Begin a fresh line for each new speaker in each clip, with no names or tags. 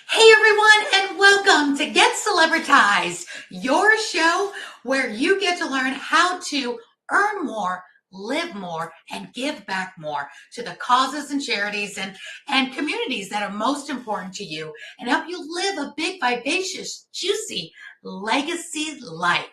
Hey everyone, and welcome to Get Celebritized, your show where you get to learn how to earn more, live more, and give back more to the causes and charities and communities that are most important to you and help you live a big, vivacious, juicy legacy life.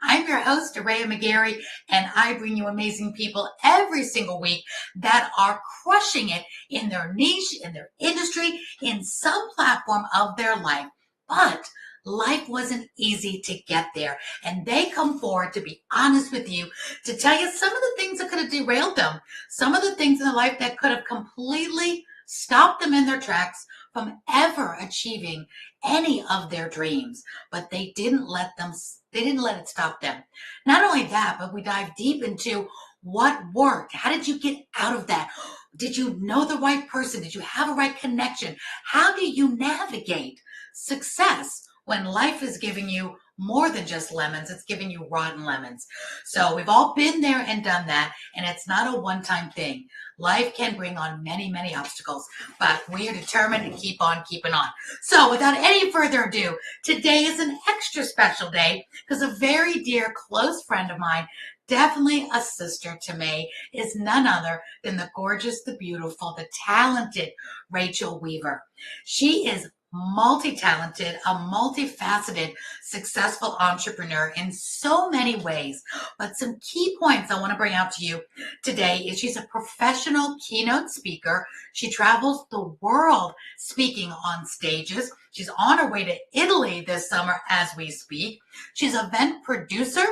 I'm your host, Aurea McGarry, and I bring you amazing people every single week that are crushing it in their niche, in their industry, in some platform of their life. But life wasn't easy to get there. And they come forward to be honest with you, to tell you some of the things that could have derailed them, some of the things in their life that could have completely stopped them in their tracks from ever achieving any of their dreams. But they didn't let it stop them. Not only that, but we dive deep into what worked. How did you get out of that? Did you know the right person? Did you have a right connection? How do you navigate success when life is giving you more than just lemons? It's giving you rotten lemons. So we've all been there and done that, and it's not a one-time thing. Life can bring on many, many obstacles, but we are determined to keep on keeping on. So without any further ado, today is an extra special day because a very dear, close friend of mine, definitely a sister to me, is none other than the gorgeous, the beautiful, the talented Rachel Weaver. She is multi-talented, a multifaceted, successful entrepreneur in so many ways. But some key points I want to bring out to you today is she's a professional keynote speaker. She travels the world speaking on stages. She's on her way to Italy this summer as we speak. She's an event producer.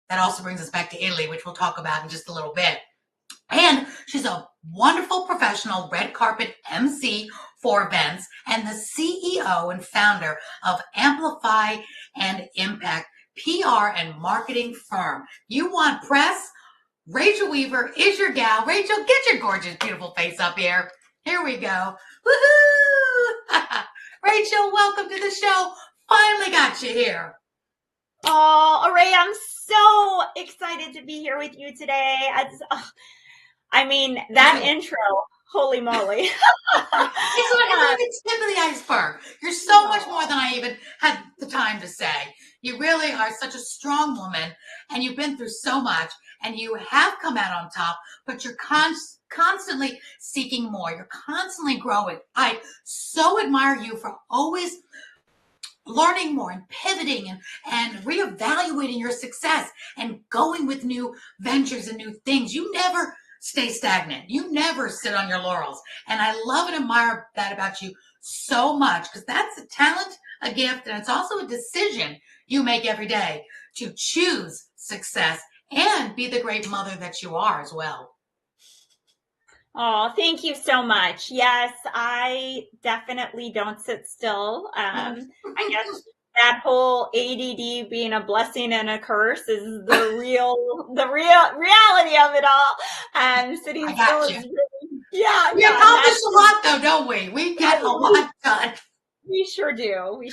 That also brings us back to Italy, which we'll talk about in just a little bit. And she's a wonderful professional red carpet MC for events and the CEO and founder of Amplify and Impact PR and marketing firm. You want press? Rachel Weaver is your gal. Rachel, get your gorgeous, beautiful face up here. Here we go. Woohoo! Rachel, welcome to the show. Finally got you here.
Oh, Aurea, I'm so excited to be here with you today. That intro, holy moly.
It's like the tip of the iceberg. You're so much more than I even had the time to say. You really are such a strong woman, and you've been through so much, and you have come out on top, but you're constantly seeking more. You're constantly growing. I so admire you for always learning more and pivoting and reevaluating your success and going with new ventures and new things. You never stay stagnant. You never sit on your laurels. And I love and admire that about you so much because that's a talent, a gift, and it's also a decision you make every day to choose success and be the great mother that you are as well.
Oh, thank you so much. Yes, I definitely don't sit still. I guess that whole ADD being a blessing and a curse is the real reality of it all. Sitting still is really,
we accomplish a lot though, don't we? We get a lot done.
We sure do. We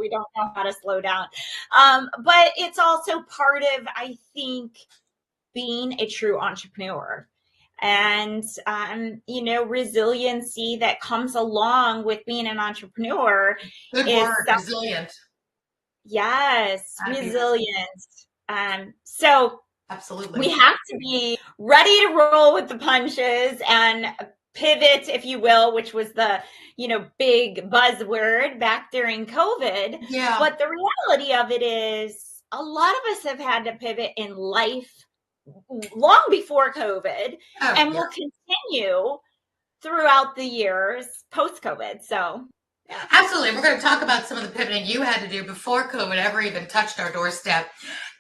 don't know how to slow down. But it's also part of, I think, being a true entrepreneur. And, resiliency that comes along with being an entrepreneur.
Good word, resilient.
Yes, resilient. So
absolutely,
we have to be ready to roll with the punches and pivot, if you will, which was the, big buzzword back during COVID.
Yeah.
But the reality of it is a lot of us have had to pivot in life long before COVID, and will continue throughout the years post-COVID. So,
yeah. Absolutely. We're going to talk about some of the pivoting you had to do before COVID ever even touched our doorstep.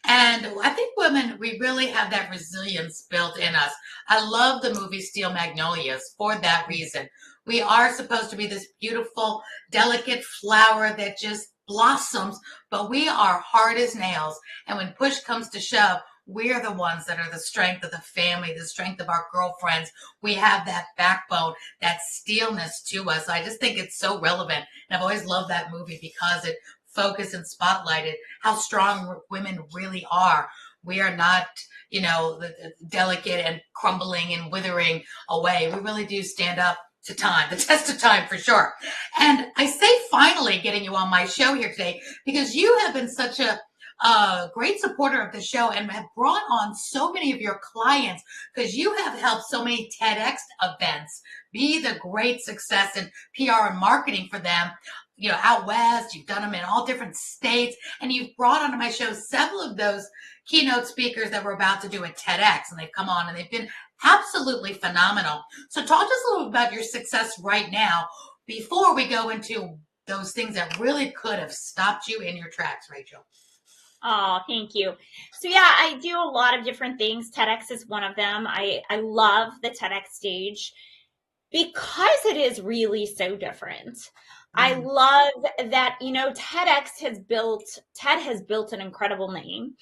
And I think women, we really have that resilience built in us. I love the movie Steel Magnolias for that reason. We are supposed to be this beautiful, delicate flower that just blossoms, but we are hard as nails. And when push comes to shove, we're the ones that are the strength of the family, the strength of our girlfriends. We have that backbone, that steelness to us. I just think it's so relevant. And I've always loved that movie because it focused and spotlighted how strong women really are. We are not, delicate and crumbling and withering away. We really do stand up to time, the test of time for sure. And I say finally getting you on my show here today because you have been such a great supporter of the show and have brought on so many of your clients because you have helped so many TEDx events be the great success in PR and marketing for them. You know, out west, you've done them in all different states, and you've brought onto my show several of those keynote speakers that we're about to do at TEDx, and they've come on and they've been absolutely phenomenal. So talk to us a little about your success right now before we go into those things that really could have stopped you in your tracks, Rachel.
Oh, thank you. So yeah, I do a lot of different things. TEDx is one of them. I love the TEDx stage because it is really so different. I love that, you know, TED has built an incredible name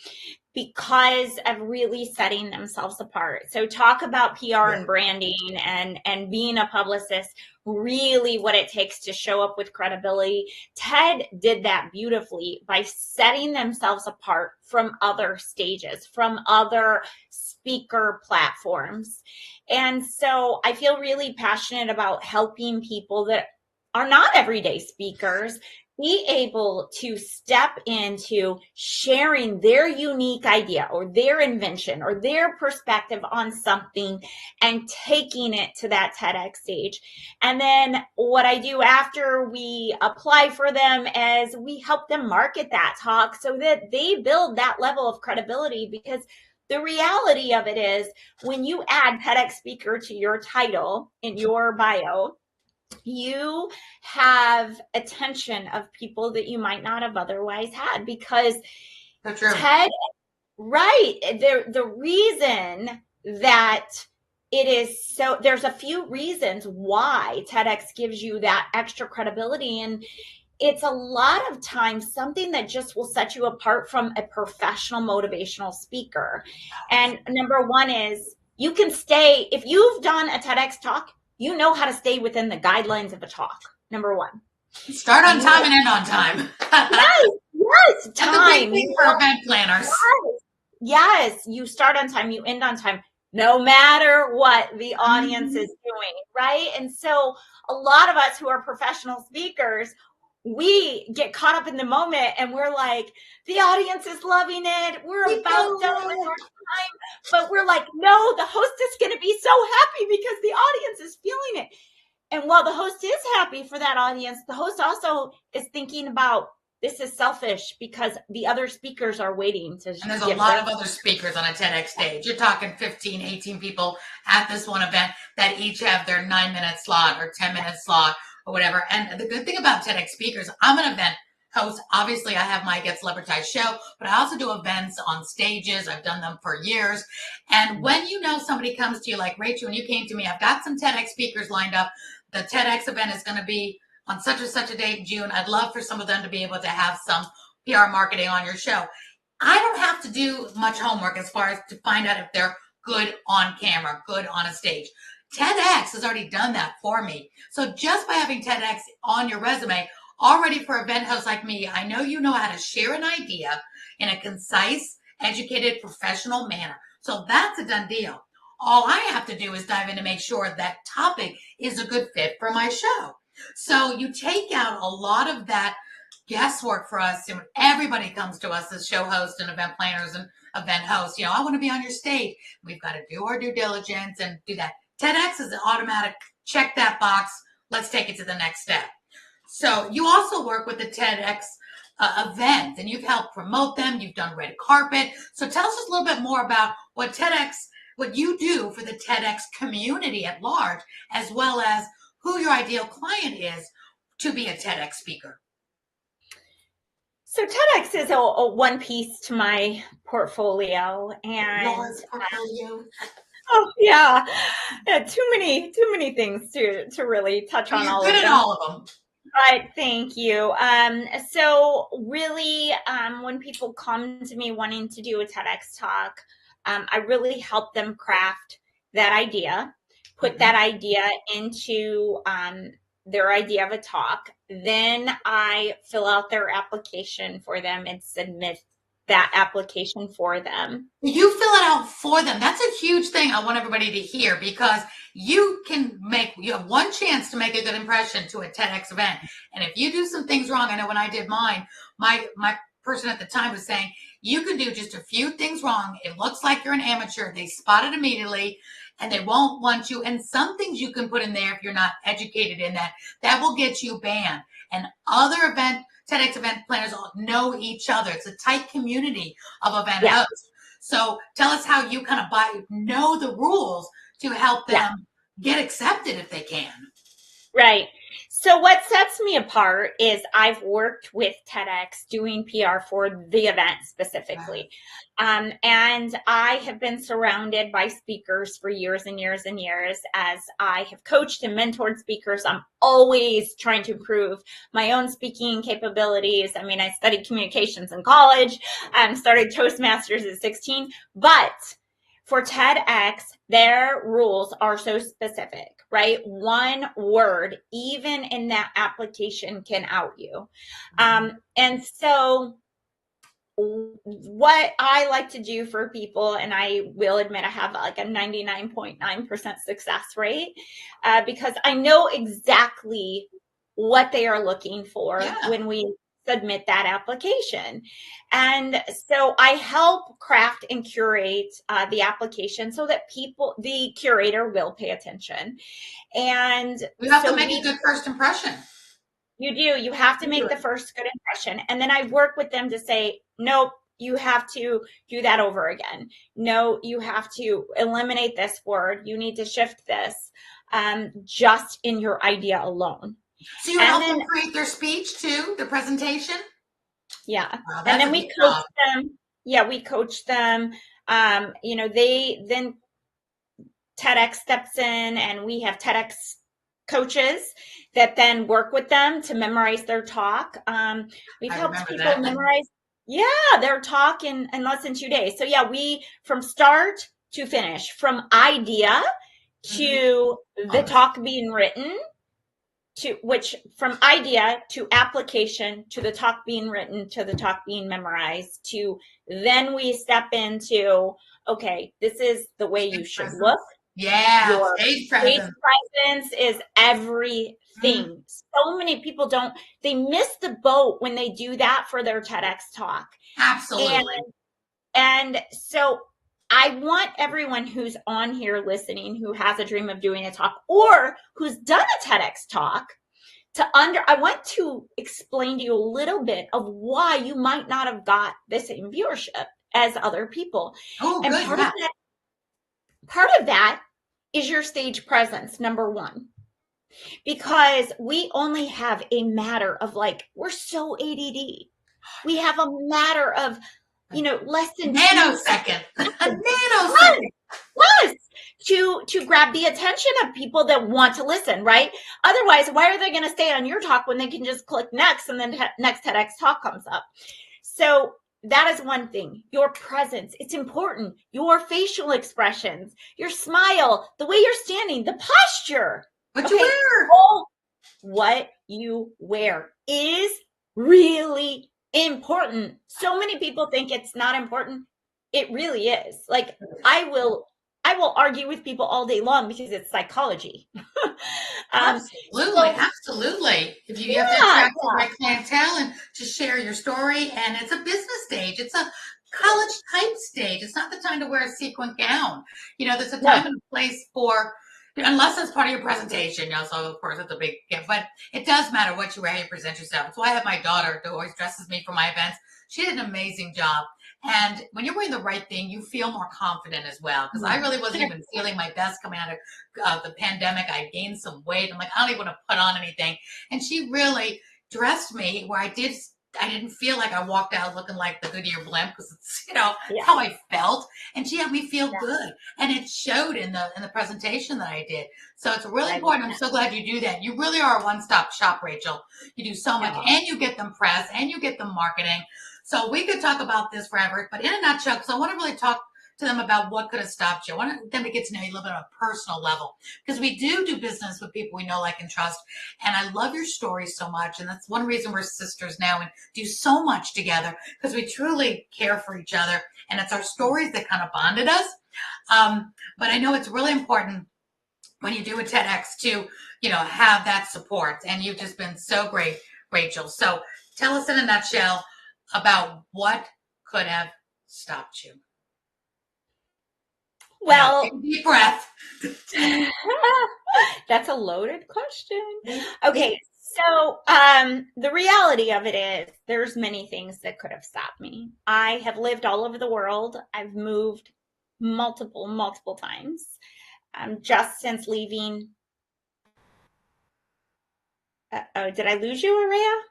because of really setting themselves apart. So talk about PR and branding and being a publicist, really what it takes to show up with credibility. TED did that beautifully by setting themselves apart from other stages, from other speaker platforms. And so I feel really passionate about helping people that are not everyday speakers be able to step into sharing their unique idea or their invention or their perspective on something and taking it to that TEDx stage. And then what I do after we apply for them is we help them market that talk so that they build that level of credibility, because the reality of it is when you add TEDx speaker to your title in your bio, you have attention of people that you might not have otherwise had, because TED, right, the reason that it is so, there's a few reasons why TEDx gives you that extra credibility, and it's a lot of times something that just will set you apart from a professional motivational speaker. And number one is you can stay, if you've done a TEDx talk, you know how to stay within the guidelines of a talk. Number one.
Start on time and end on time.
Yes, time.
For event planners.
Yes, you start on time, you end on time, no matter what the audience is doing, right? And so a lot of us who are professional speakers, we get caught up in the moment and we're like, the audience is loving it. We're about done with our time. But we're like, no, the host is going to be so happy because the audience is feeling it. And while the host is happy for that audience, the host also is thinking about, this is selfish because the other speakers are waiting to.
And there's a lot of other speakers on a TEDx stage. You're talking 15, 18 people at this one event that each have their 9-minute slot or 10-minute slot or whatever. And the good thing about TEDx speakers, I'm an event host. Obviously, I have my Get Celebritized show, but I also do events on stages. I've done them for years. And when you know somebody comes to you like Rachel, when you came to me, I've got some TEDx speakers lined up. The TEDx event is going to be on such and such a date in June. I'd love for some of them to be able to have some PR marketing on your show. I don't have to do much homework as far as to find out if they're good on camera, good on a stage. TEDx has already done that for me. So just by having TEDx on your resume, already for event hosts like me, I know you know how to share an idea in a concise, educated, professional manner. So that's a done deal. All I have to do is dive in to make sure that topic is a good fit for my show. So you take out a lot of that guesswork for us. And when everybody comes to us as show hosts and event planners and event hosts, you know, I want to be on your stage. We've got to do our due diligence and do that. TEDx is an automatic, check that box. Let's take it to the next step. So you also work with the TEDx events, and you've helped promote them. You've done red carpet. So tell us just a little bit more about what you do for the TEDx community at large, as well as who your ideal client is to be a TEDx speaker.
So TEDx is a one piece to my portfolio, and oh yeah, too many things to really touch on.
You're good at all of them.
Right, thank you. So really, when people come to me wanting to do a TEDx talk, I really help them craft that idea, put that idea into their idea of a talk. Then I fill out their application for them and submit that application for them.
You fill it out for them. That's a huge thing I want everybody to hear, because you have one chance to make a good impression to a TEDx event. And if you do some things wrong, I know when I did mine, my person at the time was saying, you can do just a few things wrong. It looks like you're an amateur. They spot it immediately and they won't want you. And some things you can put in there if you're not educated in that will get you banned. And other TEDx event planners all know each other. It's a tight community of event hosts. So tell us how you kind of know the rules to help them get accepted if they can.
Right. So what sets me apart is I've worked with TEDx doing PR for the event specifically. And I have been surrounded by speakers for years and years and years. As I have coached and mentored speakers, I'm always trying to improve my own speaking capabilities. I mean, I studied communications in college and started Toastmasters at 16, but for TEDx, their rules are so specific, right? One word, even in that application, can out you. And so what I like to do for people, and I will admit I have like a 99.9% success rate, because I know exactly what they are looking for when we submit that application. And so I help craft and curate the application so that the curator will pay attention. And
you have to make a good first impression.
You do. You have to make the first good impression. And then I work with them to say, nope, you have to do that over again. No, you have to eliminate this word. You need to shift this just in your idea alone.
So you help them create their speech too, the presentation?
Yeah. Wow, and then we coach them. Yeah, we coach them. Then TEDx steps in and we have TEDx coaches that then work with them to memorize their talk. We've helped people memorize their talk in less than 2 days. So yeah, we from start to finish, from idea to the talk being written, from idea to application to the talk being written to the talk being memorized, to then we step into, okay, this is the way you should look.
Yeah,
your stage presence is everything. So many people they miss the boat when they do that for their TEDx talk.
Absolutely.
And so I want everyone who's on here listening, who has a dream of doing a talk or who's done a TEDx talk, I want to explain to you a little bit of why you might not have got the same viewership as other people.
Oh,
and
good.
Part of that is your stage presence, number one, because we only have a matter of we're so ADD. We have a matter of, less than
nanosecond. A nanosecond.
Yes. To grab the attention of people that want to listen, right? Otherwise, why are they going to stay on your talk when they can just click next and then next TEDx talk comes up? So that is one thing. Your presence, it's important. Your facial expressions, your smile, the way you're standing, the posture.
What you wear.
What you wear is really important. So many people think it's not important. It really is. I will argue with people all day long because it's psychology.
Absolutely. If you have to attract the right clientele and to share your story, and it's a business stage. It's a college type stage. It's not the time to wear a sequin gown. There's a time and a place for, unless it's part of your presentation. So of course it's a big gift, but it does matter what you wear, how you present yourself. That's why I have my daughter who always dresses me for my events. She did an amazing job. And when you're wearing the right thing, you feel more confident as well. Because I really wasn't even feeling my best coming out of the pandemic. I gained some weight. I'm like, I don't even want to put on anything. And she really dressed me where I didn't feel like I walked out looking like the Goodyear blimp, because it's, how I felt. And she helped me feel good. And it showed in the presentation that I did. So it's really important. I'm so glad you do that. You really are a one-stop shop, Rachel. You do so much, and you get them press, and you get them marketing. So we could talk about this forever, but in a nutshell, because I want to really talk to them about what could have stopped you. I want them to get to know you a little bit on a personal level, because we do business with people we know, like, and trust. And I love your story so much. And that's one reason we're sisters now and do so much together, because we truly care for each other. And it's our stories that kind of bonded us. But I know it's really important when you do a TEDx to, have that support. And you've just been so great, Rachel. So tell us in a nutshell about what could have stopped you.
Well,
take a deep breath.
That's a loaded question. Okay. So the reality of it is there's many things that could have stopped me. I have lived all over the world. I've moved multiple times. Just since leaving. Did I lose you, Aurea?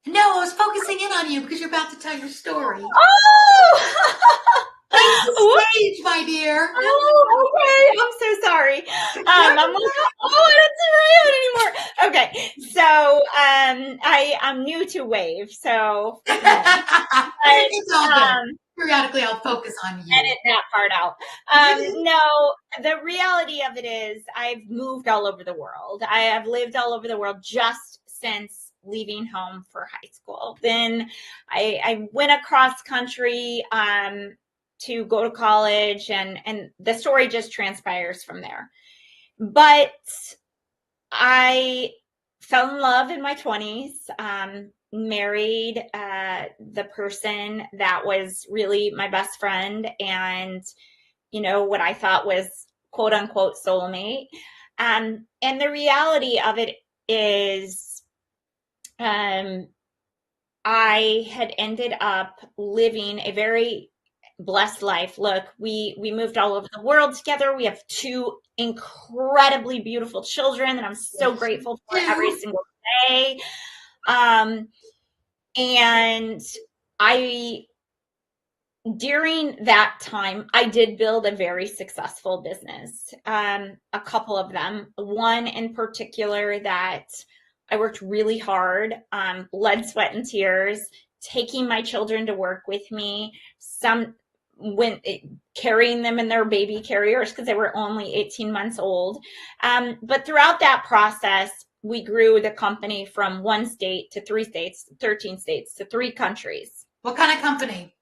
No, I was focusing in on you because you're about to tell your story.
Oh!
Take the stage, my dear.
Oh, okay. I'm so sorry. I'm like, I don't see Aurea anymore. Okay, so I'm new to Wave, so
it's all good. Periodically, I'll focus on you.
Edit that part out. No, the reality of it is I've moved all over the world. I have lived all over the world just since leaving home for high school. Then I went across country to go to college, and the story just transpires from there. But I fell in love in my 20s, married the person that was really my best friend and, what I thought was quote unquote soulmate. And the reality of it is I had ended up living a very blessed life. Look, we moved all over the world together. We have 2 incredibly beautiful children that I'm so grateful for every single day. And during that time, I did build a very successful business. A couple of them, one in particular that I worked really hard, blood, sweat, and tears, taking my children to work with me. Carrying them in their baby carriers because they were only 18 months old. But throughout that process, we grew the company from 1 state to 3 states, 13 states to 3 countries.
What kind of company?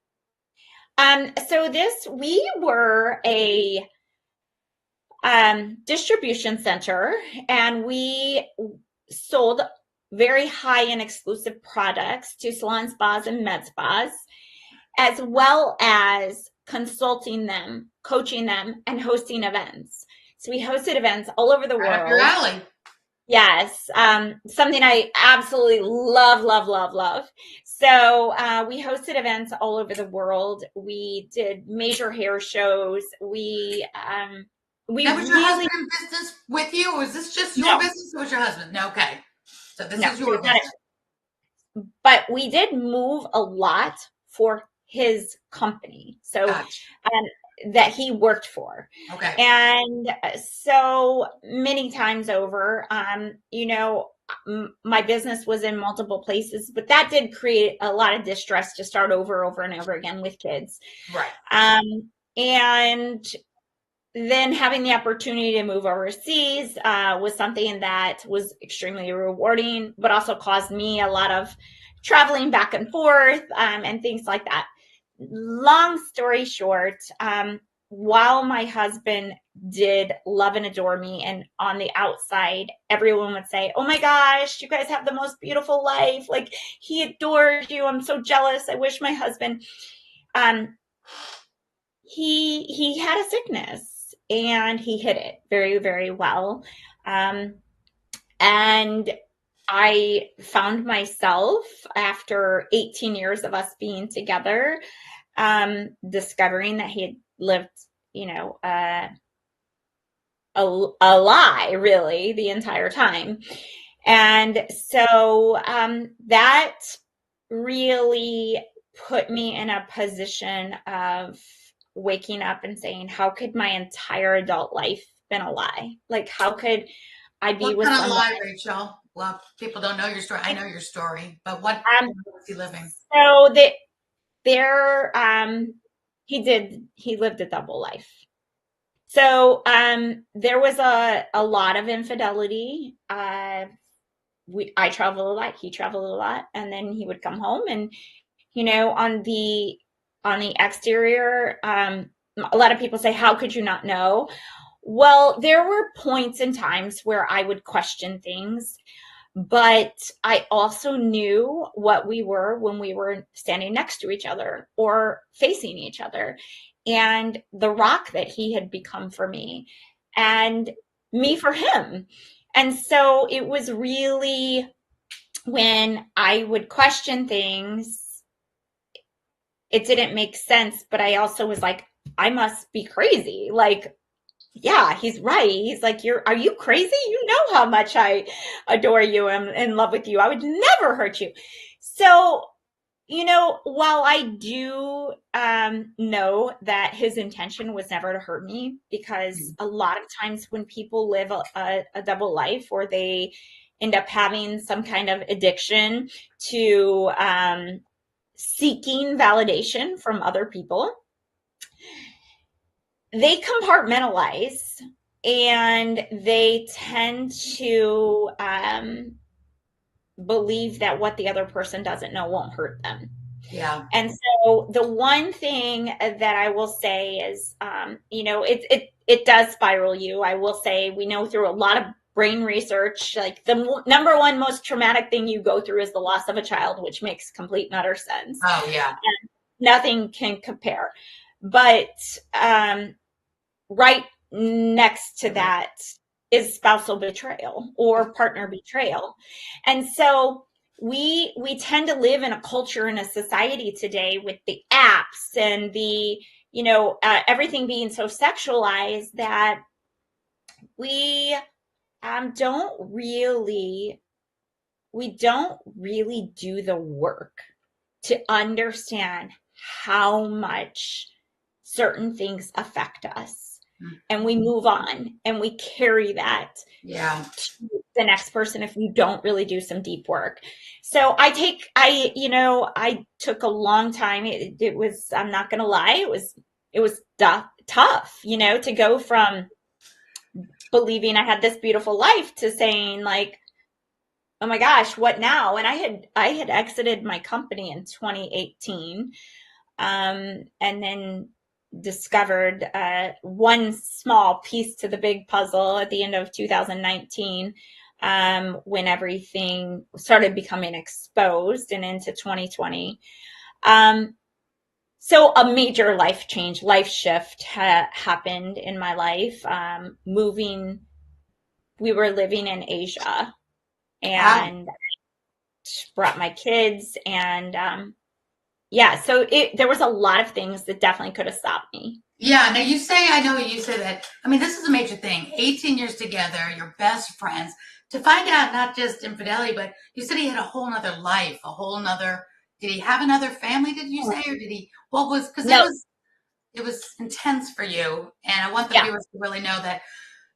So we were a distribution center, and we sold very high and exclusive products to salon spas and med spas, as well as consulting them, coaching them, and hosting events. So we hosted events all over the world.
Up your alley.
Yes, something I absolutely love. So we hosted events all over the world. We did major hair shows. We
now, was your husband in business with you, or was this just your business, or was your husband? No, okay. So this is your business.
But we did move a lot for his company. So that he worked for.
Okay.
And so many times over, my business was in multiple places, but that did create a lot of distress to start over and over again with kids.
Right.
And then having the opportunity to move overseas was something that was extremely rewarding, but also caused me a lot of traveling back and forth and things like that. Long story short, while my husband did love and adore me, and on the outside, everyone would say, "Oh my gosh, you guys have the most beautiful life. Like, he adores you. I'm so jealous. I wish my husband." He had a sickness, and he hid it very, very well. And I found myself, after 18 years of us being together, discovering that he had lived, a lie, really, the entire time. And so that really put me in a position of waking up and saying, how could my entire adult life been a lie? Like, how could I be with someone?
What kind of lie, Rachel? Well, people don't know your story. I know your story, but what was he living?
So he did. He lived a double life. So there was a lot of infidelity. I traveled a lot. He traveled a lot, and then he would come home, and on the exterior, a lot of people say, "How could you not know?" Well, there were points and times where I would question things, but I also knew what we were when we were standing next to each other or facing each other, and the rock that he had become for me and me for him. And so it was really, when I would question things, it didn't make sense, but I also was like, I must be crazy. Like, yeah, he's right. He's like, are you crazy? You know how much I adore you and I'm in love with you. I would never hurt you. So, while I do know that his intention was never to hurt me, because a lot of times when people live a double life, or they end up having some kind of addiction to seeking validation from other people, they compartmentalize and they tend to believe that what the other person doesn't know won't hurt them.
Yeah.
And so the one thing that I will say is, it does spiral you. I will say, we know through a lot of brain research, like the number one most traumatic thing you go through is the loss of a child, which makes complete and utter sense.
Oh, yeah.
And nothing can compare. But right next to that is spousal betrayal or partner betrayal. And so we tend to live in a culture, in a society today, with the apps and the everything being so sexualized, that we don't really do the work to understand how much certain things affect us. And we move on and we carry that to the next person if we don't really do some deep work. So I took a long time. It was, I'm not going to lie, it was tough, to go from believing I had this beautiful life to saying, like, oh my gosh, what now? And I had exited my company in 2018. And then discovered one small piece to the big puzzle at the end of 2019, when everything started becoming exposed, and into 2020. So a major life shift happened in my life. We were living in Asia, and brought my kids, and so there was a lot of things that definitely could have stopped me.
Yeah, now you say that, I mean, this is a major thing. 18 years together, you're best friends, to find out not just infidelity, but you said he had a whole nother life, did he have another family, did you say, or did he, because it was intense for you. And I want the viewers to really know that,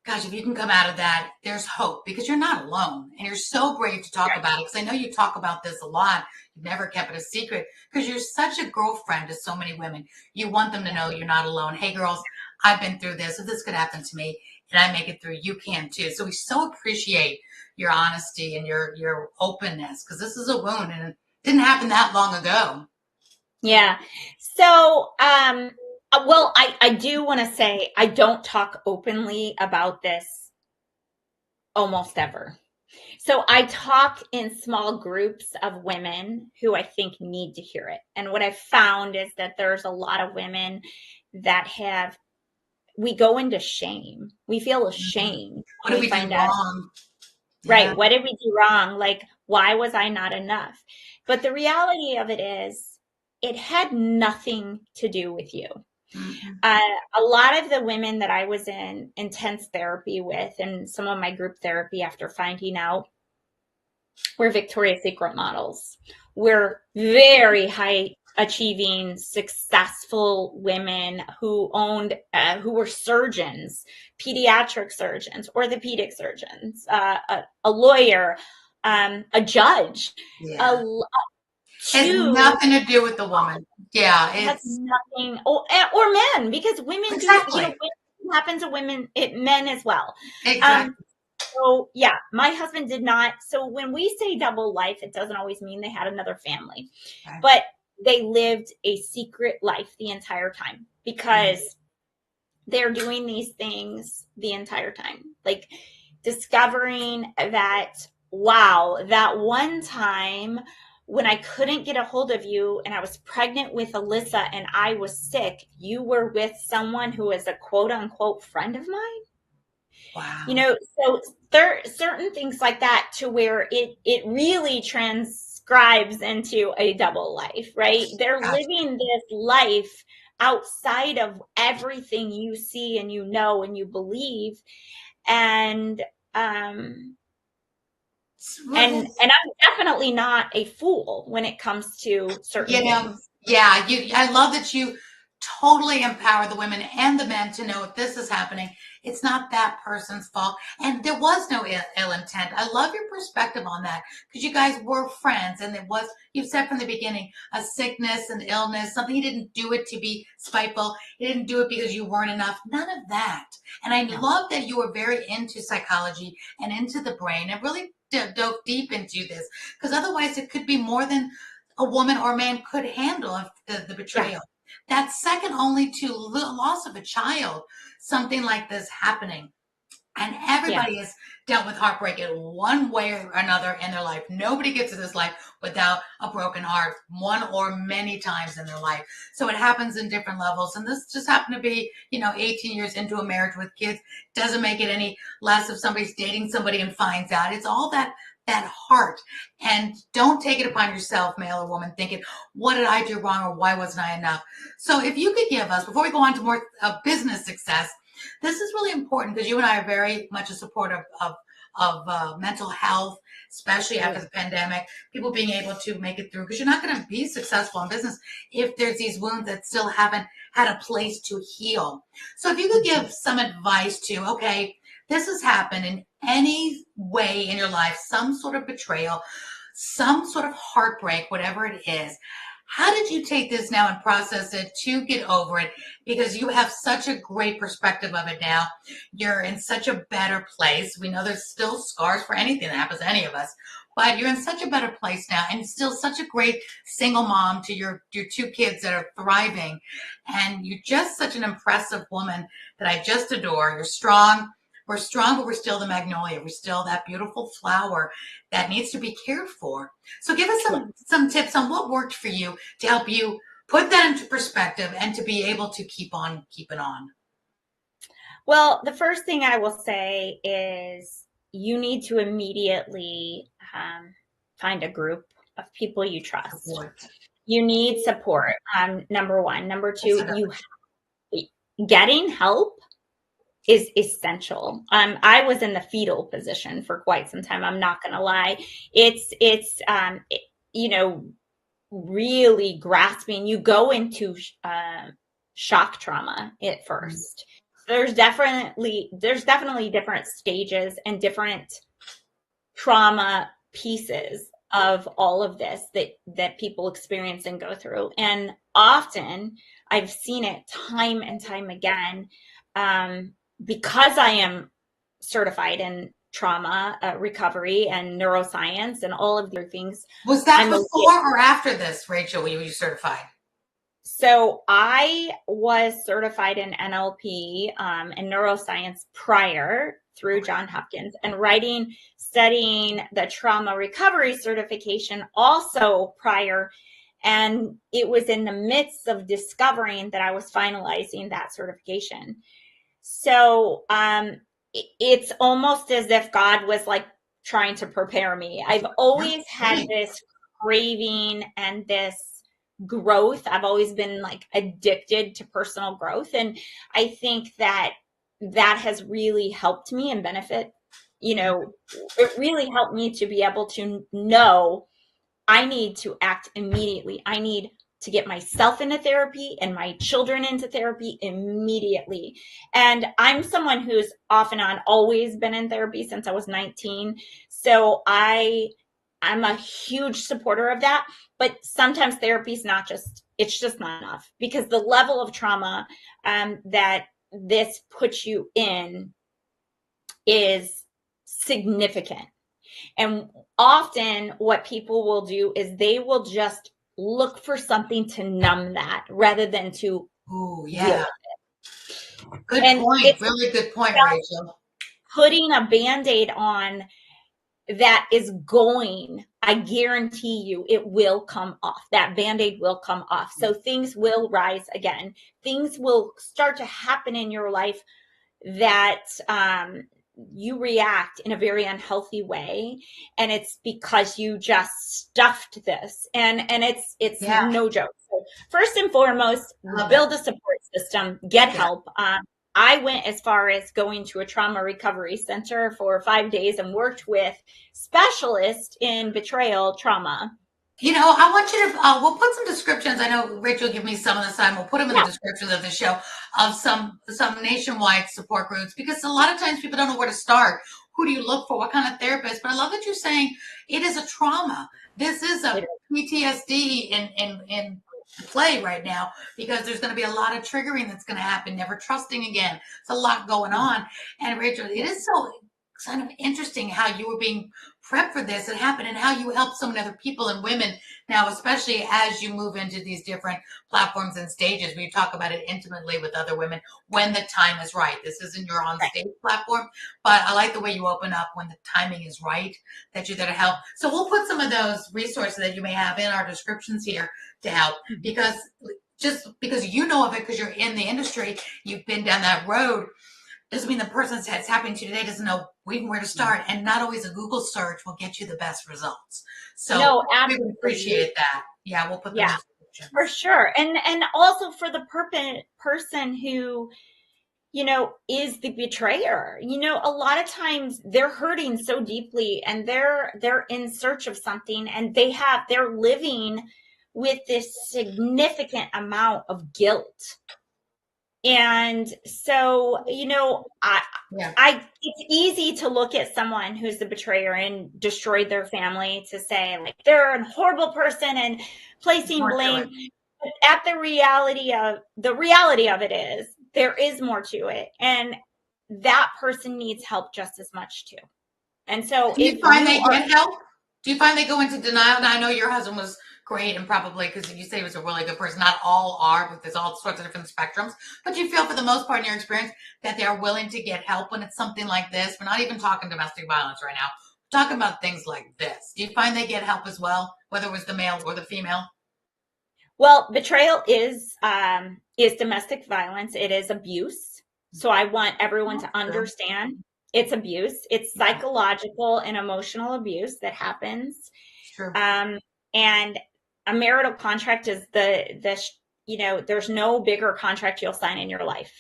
gosh, if you can come out of that, there's hope, because you're not alone, and you're so brave to talk about it. Because I know you talk about this a lot. You've never kept it a secret, because you're such a girlfriend to so many women. You want them to know you're not alone. Hey, girls, I've been through this. If this could happen to me and I make it through, you can too. So we so appreciate your honesty and your openness, because this is a wound and it didn't happen that long ago.
Yeah. So, well, I do want to say, I don't talk openly about this almost ever. So I talk in small groups of women who I think need to hear it. And what I've found is that there's a lot of women that we go into shame. We feel ashamed.
What did we do wrong?
Right. What did we do wrong? Like, why was I not enough? But the reality of it is, it had nothing to do with you. A lot of the women that I was in intense therapy with, and some of my group therapy after finding out, were Victoria's Secret models. We're very high achieving, successful women who were surgeons, pediatric surgeons, orthopedic surgeons, a lawyer, a judge.
Has nothing to do with the woman. Yeah,
It has
it's
nothing, or men, because women do,
exactly,
women happen to women, men as well.
exactly.
So yeah, my husband did not. So when we say double life, it doesn't always mean they had another family,
Okay.
but they lived a secret life the entire time because they're doing these things the entire time. Like discovering that, wow, that one time when I couldn't get a hold of you and I was pregnant with Alyssa and I was sick, you were with someone who is a quote unquote friend of mine.
Wow.
So there are certain things like that to where it really transcribes into a double life, right? They're
Gotcha.
living this life outside of everything you see and you know and you believe. And um and I'm definitely not a fool when it comes to certain
You know,
things.
yeah, I love that you totally empower the women and the men to know if this is happening, it's not that person's fault. And there was no ill intent. I love your perspective on that because you guys were friends and it was, you said from the beginning, a sickness, an illness, something. He didn't do it to be spiteful. He didn't do it because you weren't enough. None of that. And I love that you were very into psychology and into the brain and really dove deep into this because otherwise it could be more than a woman or a man could handle the
Yeah.
betrayal. That's second only to loss of a child, something like this happening. And
Yeah.
everybody has dealt with heartbreak in one way or another in their life. Nobody gets to this life without a broken heart, one or many times in their life. So it happens in different levels. And this just happened to be, 18 years into a marriage with kids. Doesn't make it any less if somebody's dating somebody and finds out. It's all that heart. And don't take it upon yourself, male or woman, thinking, what did I do wrong or why wasn't I enough? So if you could give us, before we go on to more business success, this is really important because you and I are very much a supporter of mental health, especially after the pandemic, people being able to make it through because you're not going to be successful in business if there's these wounds that still haven't had a place to heal. So if you could give some advice to, okay, this has happened in any way in your life, some sort of betrayal, some sort of heartbreak, whatever it is. How did you take this now and process it to get over it? Because you have such a great perspective of it now. You're in such a better place. We know there's still scars for anything that happens to any of us, but you're in such a better place now and still such a great single mom to your two kids that are thriving. And you're just such an impressive woman that I just adore. You're strong. We're strong, but we're still the magnolia. We're still that beautiful flower that needs to be cared for. So give us some tips on what worked for you to help you put that into perspective and to be able to keep on keeping on.
Well, the first thing I will say is you need to immediately find a group of people you trust.
Support.
You need support. Number one. Number two, getting help is essential. I was in the fetal position for quite some time. I'm not going to lie. It's really grasping. You go into shock trauma at first. There's definitely different stages and different trauma pieces of all of this that people experience and go through. And often I've seen it time and time again, because I am certified in trauma recovery and neuroscience and all of the things.
Was that before or after this, Rachel, when you were certified?
So I was certified in NLP and neuroscience prior through Johns Hopkins, and studying the trauma recovery certification also prior. And it was in the midst of discovering that I was finalizing that certification. So it's almost as if God was like trying to prepare me. I've always had this craving and this growth. I've always been like addicted to personal growth. And I think that has really helped me and benefit, it really helped me to be able to know I need to act immediately. I need to get myself into therapy and my children into therapy immediately. And I'm someone who's off and on always been in therapy since I was 19. So I I'm a huge supporter of that, but sometimes therapy is it's just not enough, because the level of trauma that this puts you in is significant. And often what people will do is they will just look for something to numb that rather than to deal with it.
Good
And
point. Really good point, Rachel.
Putting a Band-Aid on that is I guarantee you, it will come off. That Band-Aid will come off. So things will rise again. Things will start to happen in your life that you react in a very unhealthy way, and it's because you just stuffed this, and it's no joke. So first and foremost, build a support system, get help. I went as far as going to a trauma recovery center for 5 days and worked with specialists in betrayal trauma.
I want you to, we'll put some descriptions. I know Rachel give me some of the time. We'll put them in the descriptions of the show of some nationwide support groups, because a lot of times people don't know where to start. Who do you look for? What kind of therapist? But I love that you're saying it is a trauma. This is a PTSD in play right now, because there's going to be a lot of triggering that's going to happen, never trusting again. It's a lot going on. And Rachel, it is so kind of interesting how you were being prepped for this and happened, and how you help so many other people and women now, especially as you move into these different platforms and stages where you talk about it intimately with other women when the time is right. This isn't your on stage platform, but I like the way you open up when the timing is right, that you're there to help. So we'll put some of those resources that you may have in our descriptions here to help, because just because you know of it, because you're in the industry, you've been down that road, doesn't mean the person that's happening to you today doesn't know even where to start. And not always a Google search will get you the best results. So we would appreciate that. Yeah, we'll put them in the
for sure. And also for the person who, is the betrayer. A lot of times they're hurting so deeply, and they're in search of something, and they're living with this significant amount of guilt. And so, it's easy to look at someone who's the betrayer and destroyed their family, to say like they're a horrible person and placing blame. But at the reality of it is there is more to it, and that person needs help just as much too. And so,
do you find they get help? Do you find they go into denial? Now, I know your husband was great, and probably because you say he was a really good person. Not all are, but there's all sorts of different spectrums. But you feel, for the most part in your experience, that they are willing to get help when it's something like this. We're not even talking domestic violence right now. We're talking about things like this. Do you find they get help as well, whether it was the male or the female?
Well, betrayal is domestic violence. It is abuse. So I want everyone to understand it's abuse. It's psychological and emotional abuse that happens.
True.
And a marital contract is there's no bigger contract you'll sign in your life,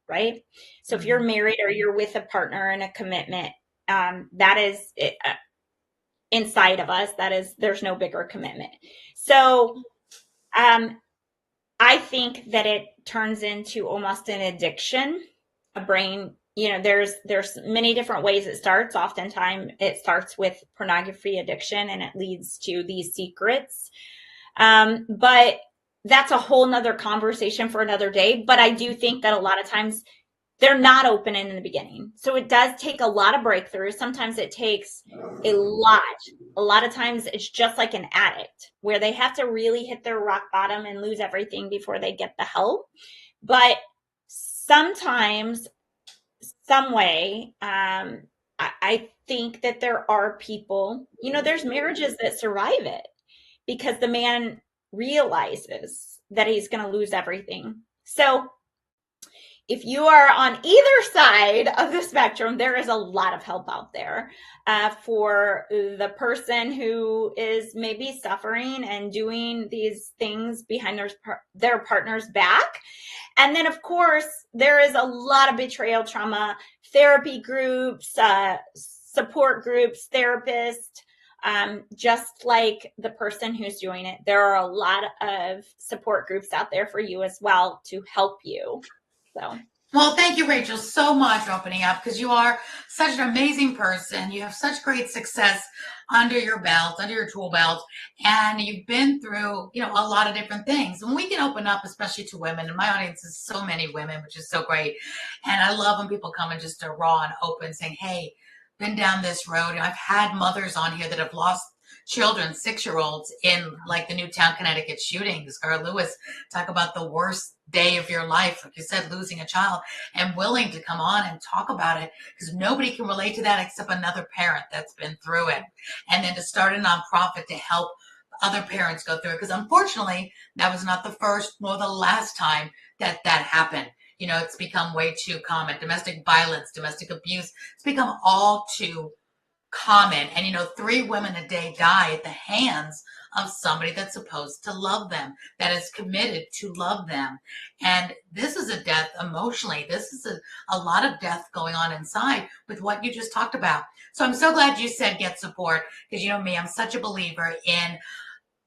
right? So if you're married or you're with a partner in a commitment, that is inside of us. There's no bigger commitment. So I think that it turns into almost an addiction, a brain. There's many different ways it starts. Oftentimes it starts with pornography addiction, and it leads to these secrets. But that's a whole nother conversation for another day. But I do think that a lot of times they're not open in the beginning. So it does take a lot of breakthroughs. Sometimes it takes a lot. A lot of times it's just like an addict, where they have to really hit their rock bottom and lose everything before they get the help. But sometimes, some way, I think that there are people, there's marriages that survive it because the man realizes that he's going to lose everything. So if you are on either side of the spectrum, there is a lot of help out there for the person who is maybe suffering and doing these things behind their partner's back. And then, of course, there is a lot of betrayal trauma therapy groups, support groups, therapists, just like the person who's doing it. There are a lot of support groups out there for you as well to help you. So
Well, thank you, Rachel, so much for opening up, because you are such an amazing person. You have such great success under your belt, under your tool belt, and you've been through, a lot of different things. And we can open up, especially to women, and my audience is so many women, which is so great. And I love when people come and just are raw and open, saying, hey, been down this road. I've had mothers on here that have lost children, 6-year-olds, in like the Newtown, Connecticut shooting. Scar Lewis, talk about the worst day of your life, like you said, losing a child, and willing to come on and talk about it, because nobody can relate to that except another parent that's been through it. And then to start a nonprofit to help other parents go through it, because unfortunately that was not the first nor the last time that happened. It's become way too common. Domestic violence, domestic abuse, it's become all too common. And 3 women a day die at the hands of somebody that's supposed to love them, that is committed to love them. And this is a death emotionally. This is a lot of death going on inside with what you just talked about. So I'm so glad you said get support, because me, I'm such a believer in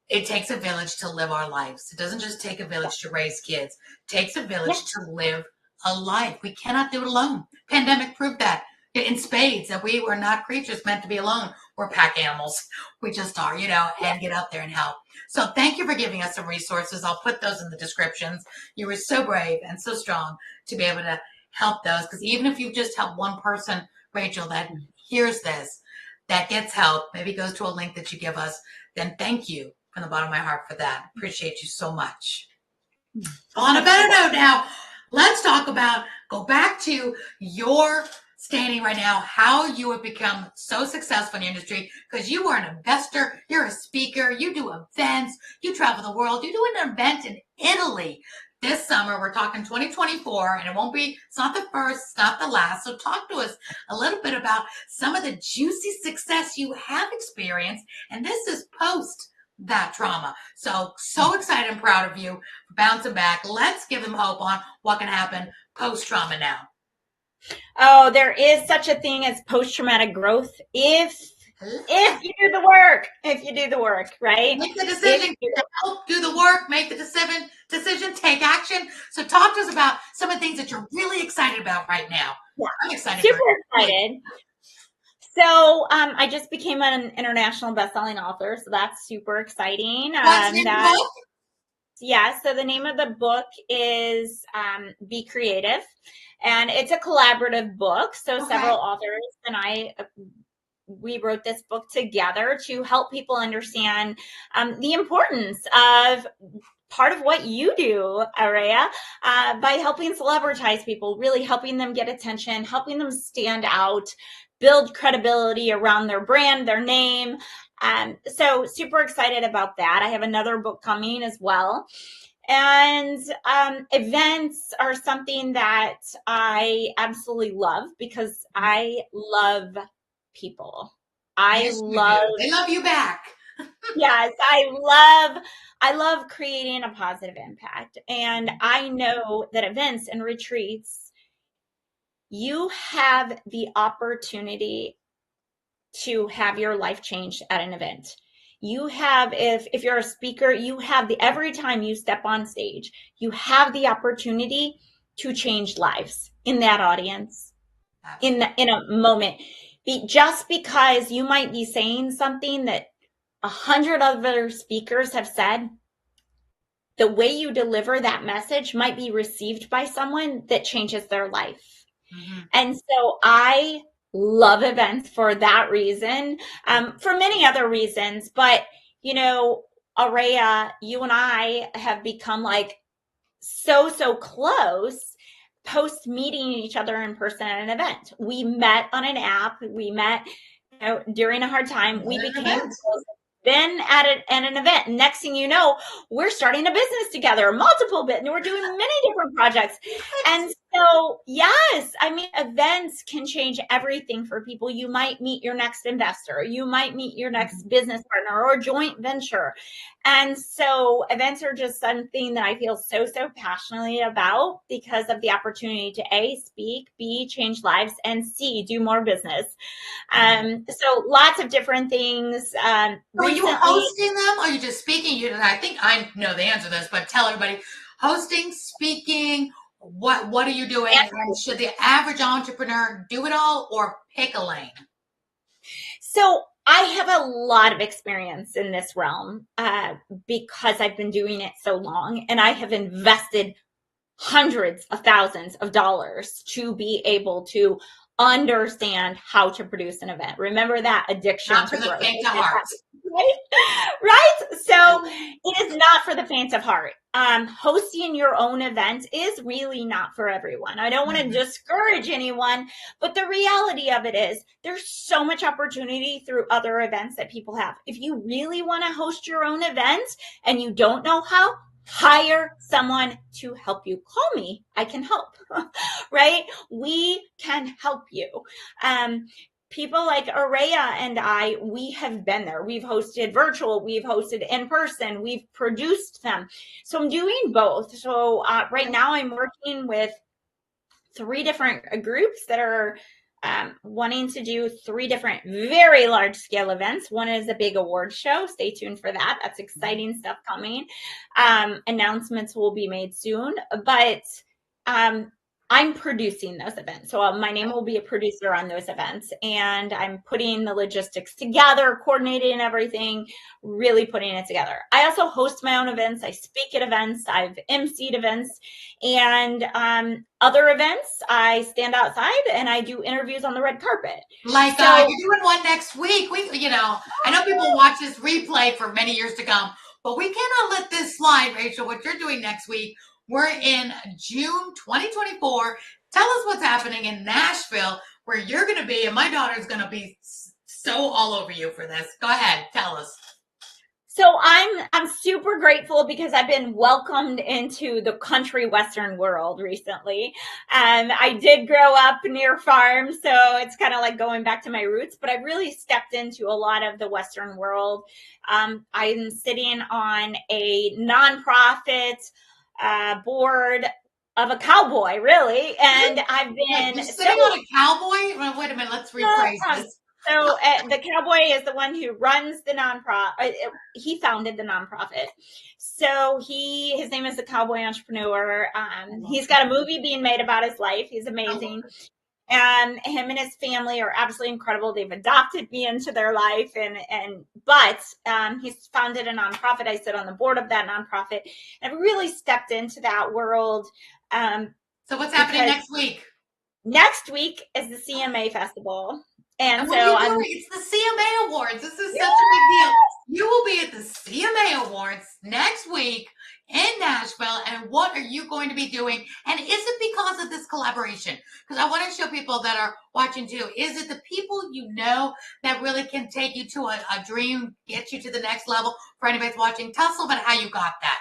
it takes a village to live our lives. It doesn't just take a village to raise kids. It takes a village to live a life. We cannot do it alone. Pandemic proved that in spades, that we were not creatures meant to be alone. We're pack animals. We just are, and get out there and help. So thank you for giving us some resources. I'll put those in the descriptions. You were so brave and so strong to be able to help those, because even if you just help one person, Rachel, that hears this, that gets help, maybe goes to a link that you give us, then thank you from the bottom of my heart for that. Appreciate you so much. On a better note now, let's talk about, go back to your standing right now, how you have become so successful in the industry, because you are an investor, you're a speaker, you do events, you travel the world, you do an event in Italy this summer. We're talking 2024, and it's not the first, it's not the last. So talk to us a little bit about some of the juicy success you have experienced, and this is post that trauma. So excited and proud of you for bouncing back. Let's give them hope on what can happen post-trauma now.
Oh, there is such a thing as post-traumatic growth if you do the work, right?
Make the decision, help do the work, make the decision, take action. So talk to us about some of the things that you're really excited about right now.
Yeah.
I'm excited.
Super excited. So I just became an international best-selling author, so that's super exciting.
What's the name of the book?
Yeah, so the name of the book is Be Creative, and it's a collaborative book. So several authors and we wrote this book together to help people understand the importance of part of what you do, Aurea, by helping celebritize people, really helping them get attention, helping them stand out, build credibility around their brand, their name. So super excited about that. I have another book coming as well. And events are something that I absolutely love, because I love people.
They love you back.
Yes, I love creating a positive impact. And I know that events and retreats, you have the opportunity to have your life changed at an event. You have, if you're a speaker, you have every time you step on stage, you have the opportunity to change lives in that audience, in a moment. Just because you might be saying something that 100 other speakers have said, the way you deliver that message might be received by someone that changes their life. Mm-hmm. And so I love events for that reason, for many other reasons. But, Aurea, you and I have become like so close post meeting each other in person at an event. We met on an app. We met during a hard time. We became close. Then at an event, next thing you know, we're starting a business together, multiple bits, and we're doing many different projects. And so, yes, events can change everything for people. You might meet your next investor, you might meet your next business partner or joint venture. And so events are just something that I feel so passionately about, because of the opportunity to A, speak, B, change lives, and C, do more business. So lots of different things.
Are you hosting them, or are you just speaking? I think I know the answer to this, but tell everybody: hosting, speaking, What are you doing? And should the average entrepreneur do it all or pick a lane?
So I have a lot of experience in this realm because I've been doing it so long, and I have invested hundreds of thousands of dollars to be able to understand how to produce an event. Remember that addiction
Not
to
for the
growth.
faint of heart.
Right? Right? So it is not for the faint of heart. Hosting your own event is really not for everyone. I don't want to discourage anyone, but the reality of it is there's so much opportunity through other events that people have. If you really want to host your own event and you don't know how, hire someone to help you. Call me. I can help, right? We can help you. People like Aurea and I, we have been there. We've hosted virtual, we've hosted in person, we've produced them. So I'm doing both. So right now I'm working with 3 different groups that are wanting to do 3 different very large scale events. One is a big award show. Stay tuned for that. That's exciting stuff coming. Announcements will be made soon, but I'm producing those events. So my name will be a producer on those events, and I'm putting the logistics together, coordinating everything, really putting it together. I also host my own events. I speak at events. I've emceed events, and other events, I stand outside and I do interviews on the red carpet.
Like you're doing one next week. I know people watch this replay for many years to come, but we cannot let this slide, Rachel. What you're doing next week. We're in June 2024. Tell us what's happening in Nashville, where you're going to be, and my daughter's going to be so all over you for this. Go ahead, tell us.
So I'm super grateful because I've been welcomed into the country western world recently. I did grow up near farms, so it's kind of like going back to my roots, but I really stepped into a lot of the western world. I'm sitting on a nonprofit board of a cowboy, really, and I've been
You're sitting on a cowboy. Well, wait a minute, let's rephrase this.
So the cowboy is the one who runs the nonprofit. He founded the nonprofit. So his name is the Cowboy Entrepreneur. He's got a movie being made about his life. He's amazing. And him and his family are absolutely incredible. They've adopted me into their life, but he's founded a nonprofit. I sit on the board of that nonprofit. I've really stepped into that world.
So what's happening next week?
Next week is the CMA Festival. And so
it's the CMA Awards. This is such a big deal. You will be at the CMA Awards next week in Nashville. And what are you going to be doing? And is it because of this collaboration? Because I want to show people that are watching too. Is it the people you know that really can take you to a dream, get you to the next level? For anybody that's watching, tell us a little bit how you got that.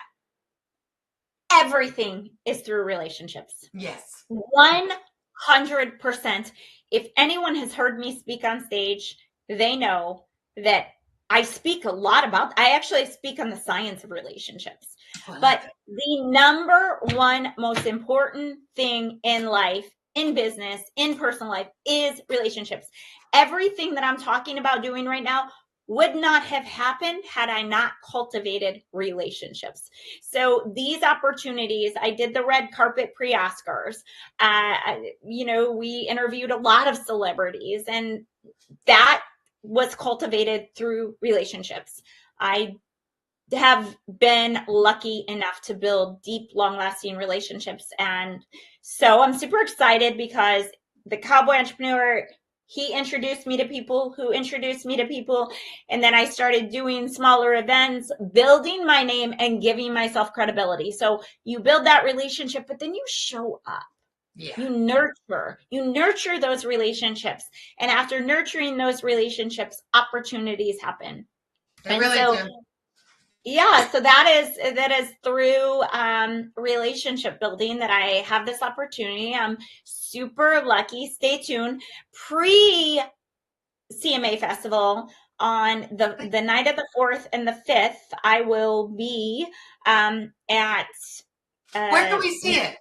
Everything is through relationships.
Yes.
100%. If anyone has heard me speak on stage, they know that I speak a lot about, I actually speak on the science of relationships. But the number one most important thing in life, in business, in personal life is relationships. Everything that I'm talking about doing right now would not have happened had I not cultivated relationships. So these opportunities, I did the red carpet pre-Oscars. We interviewed a lot of celebrities, and that was cultivated through relationships. I have been lucky enough to build deep, long-lasting relationships. And so I'm super excited because the Cowboy Entrepreneur, he introduced me to people who introduced me to people. And then I started doing smaller events, building my name and giving myself credibility. So you build that relationship, but then you show up. Yeah. You nurture those relationships. And after nurturing those relationships, opportunities happen.
They really do.
Yeah, so that is through relationship building that I have this opportunity. I'm super lucky. Stay tuned. Pre-CMA Festival on the night of the 4th and the 5th, I will be at.
Where can we see it?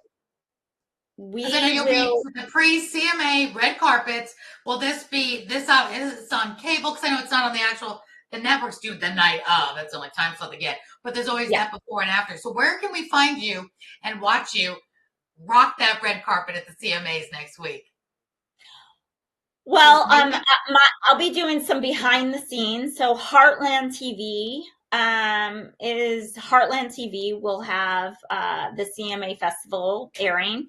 You'll be the pre-CMA red carpets. Will this be it's on cable? Because I know it's not on the networks do the night of. That's the only time slot they get. But there's always that before and after. So where can we find you and watch you rock that red carpet at the CMAs next week?
Well, I'll be doing some behind the scenes. So Heartland TV will have the CMA Festival airing.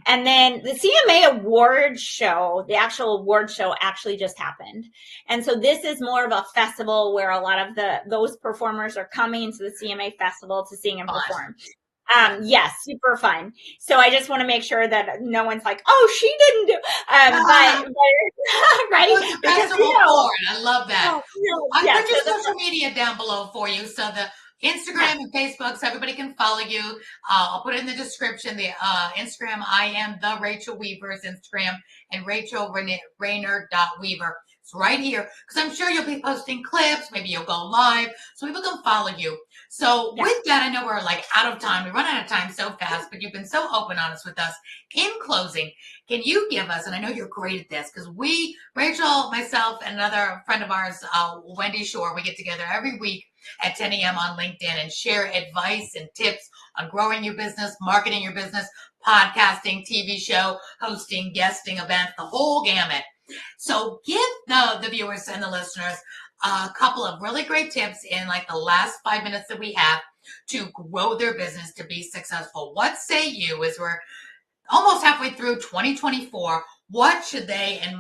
And then the CMA Award Show, the actual award show actually just happened. And so this is more of a festival where a lot of those performers are coming to the CMA Festival to sing and perform. Yes, super fun. So I just want to make sure that no one's like, oh, she didn't do, but right?
Well, it's a festival forward. I love that. I put your
so
social media down below for you. So the Instagram and Facebook, so everybody can follow you. I'll put it in the description. The Instagram, I am the Rachel Weaver's Instagram, and Rachel Rainer.Weaver. It's right here, because I'm sure you'll be posting clips. Maybe you'll go live so people can follow you. So with that, I know we're like out of time. We run out of time so fast, but you've been so open, honest with us. In closing, can you give us, and I know you're great at this, because Rachel, myself, and another friend of ours, Wendy Shore, we get together every week at 10 a.m. on LinkedIn and share advice and tips on growing your business, marketing your business, podcasting, TV show, hosting, guesting, events, the whole gamut. So give the viewers and the listeners a couple of really great tips in like the last 5 minutes that we have to grow their business to be successful. What say you, as we're almost halfway through 2024, what should they and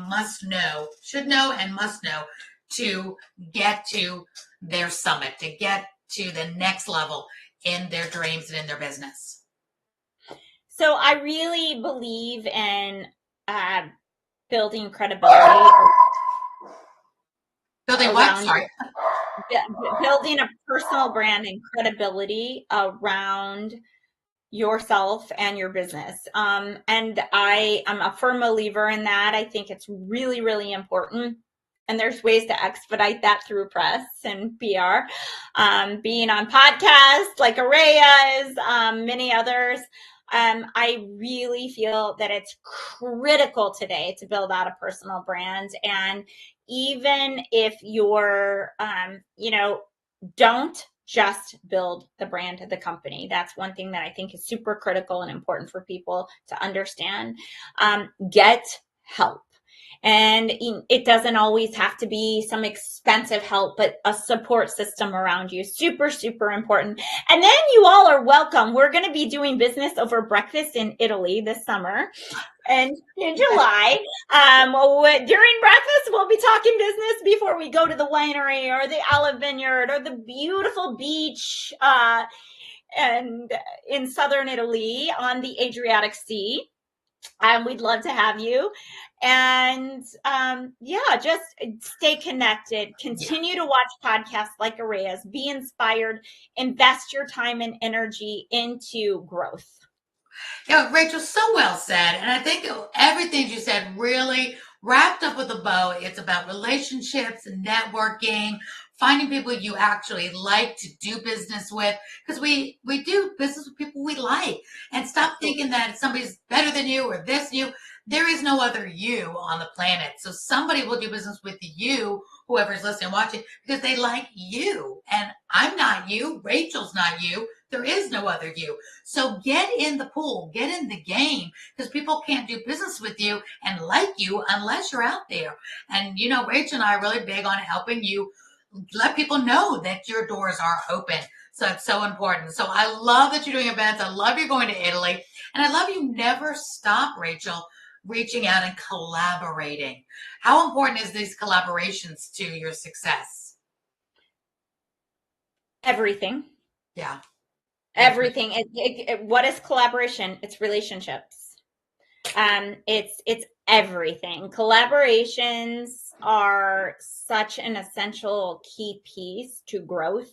should know and must know to get to their summit, to get to the next level in their dreams and in their business?
So I really believe in building credibility.
Building what? Sorry.
Building a personal brand and credibility around yourself and your business. And I am a firm believer in that. I think it's really, really important. And there's ways to expedite that through press and PR. Being on podcasts like Aurea's, many others. I really feel that it's critical today to build out a personal brand. And even if you're, don't just build the brand of the company. That's one thing that I think is super critical and important for people to understand. Get help. And it doesn't always have to be some expensive help, but a support system around you. Super, super important. And then you all are welcome. We're going to be doing business over breakfast in Italy this summer. And in July, during breakfast, we'll be talking business before we go to the winery or the olive vineyard or the beautiful beach and in southern Italy on the Adriatic Sea. We'd love to have you. And just stay connected. Continue to watch podcasts like Aurea's. Be inspired. Invest your time and energy into growth.
Yeah, Rachel, so well said. And I think everything you said really wrapped up with a bow. It's about relationships and networking, finding people you actually like to do business with, because we do business with people we like. And stop thinking that somebody's better than you or this you. There is no other you on the planet. So somebody will do business with you, whoever's listening and watching, because they like you. And I'm not you. Rachel's not you. There is no other you. So get in the pool, get in the game, because people can't do business with you and like you unless you're out there. And, Rachel and I are really big on helping you let people know that your doors are open. So it's so important. So I love that you're doing events. I love you going to Italy. And I love you never stop, Rachel, reaching out and collaborating. How important is these collaborations to your success?
Everything.
Yeah.
Everything. What is collaboration? It's relationships. It's everything. Collaborations are such an essential key piece to growth,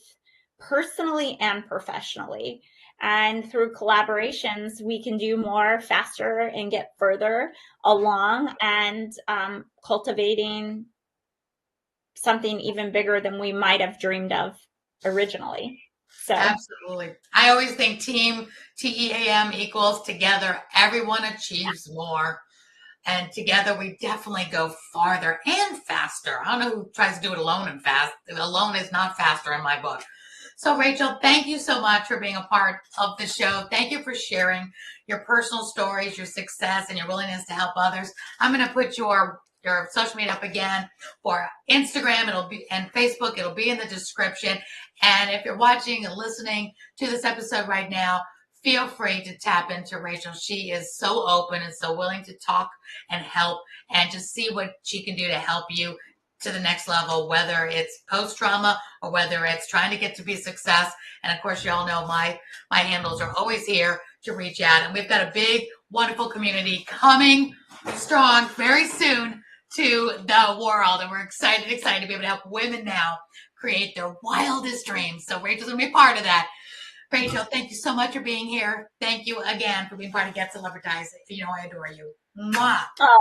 personally and professionally. And through collaborations, we can do more faster and get further along and cultivating something even bigger than we might have dreamed of originally. So
absolutely. I always think team, TEAM equals together. Everyone achieves more. And together we definitely go farther and faster. I don't know who tries to do it alone and fast. Alone is not faster in my book. So, Rachel, thank you so much for being a part of the show. Thank you for sharing your personal stories, your success, and your willingness to help others. I'm going to put your social media up again for Instagram, it'll be, and Facebook. It'll be in the description. And if you're watching and listening to this episode right now, feel free to tap into Rachel. She is so open and so willing to talk and help and just see what she can do to help you to the next level, whether it's post-trauma or whether it's trying to get to be success. And of course, you all know my handles are always here to reach out. And we've got a big, wonderful community coming strong very soon to the world. And we're excited to be able to help women now create their wildest dreams. So Rachel's going to be part of that. Rachel, thank you so much for being here. Thank you again for being part of Get Celebritized. You know I adore you. Mwah.
Oh,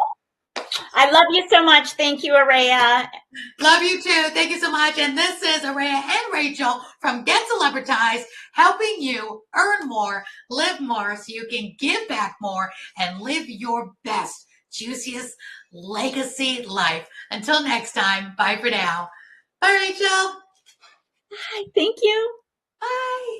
I love you so much. Thank you, Aurea.
Love you too. Thank you so much. And this is Aurea and Rachel from Get Celebritized, helping you earn more, live more, so you can give back more and live your best, juiciest legacy life. Until next time, bye for now. Bye, Rachel.
Bye. Thank you.
Bye.